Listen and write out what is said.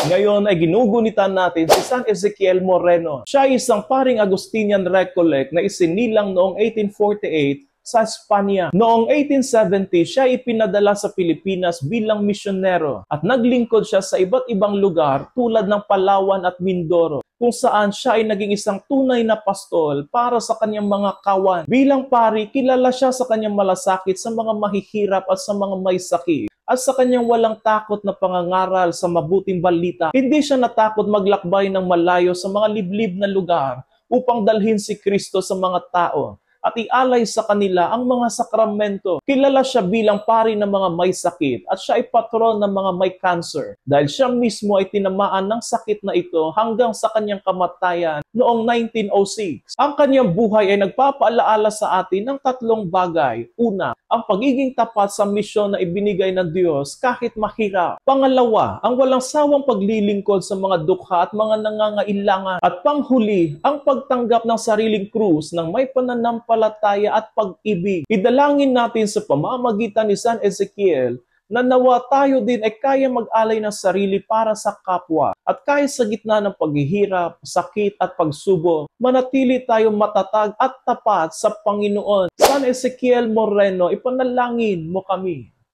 Ngayon ay ginugunitan natin si San Ezekiel Moreno. Siya ay isang paring Agustinian Recollect na isinilang noong 1848 sa Espanya. Noong 1870, siya ipinadala sa Pilipinas bilang misyonero at naglingkod siya sa iba't ibang lugar tulad ng Palawan at Mindoro, kung saan siya ay naging isang tunay na pastol para sa kanyang mga kawan. Bilang pari, kilala siya sa kanyang malasakit sa mga mahihirap at sa mga may sakit, at sa kanyang walang takot na pangangaral sa mabuting balita. Hindi siya natakot maglakbay ng malayo sa mga liblib na lugar upang dalhin si Kristo sa mga tao at ialay sa kanila ang mga sakramento. Kilala siya bilang pari ng mga may sakit at siya ay patron ng mga may cancer dahil siya mismo ay tinamaan ng sakit na ito hanggang sa kanyang kamatayan noong 1906. Ang kanyang buhay ay nagpapaalaala sa atin ng tatlong bagay. Una, ang pagiging tapat sa misyon na ibinigay ng Diyos kahit mahirap. Pangalawa, ang walang sawang paglilingkod sa mga dukha at mga nangangailangan. At panghuli, ang pagtanggap ng sariling krus ng may pananampalataya at pag-ibig. Idalangin natin sa pamamagitan ni San Ezekiel na nawa tayo din ay kaya mag-alay ng sarili para sa kapwa at kahit sa gitna ng paghihirap, sakit at pagsubok, manatili tayo matatag at tapat sa Panginoon. San Ezekiel Moreno, ipanalangin mo kami.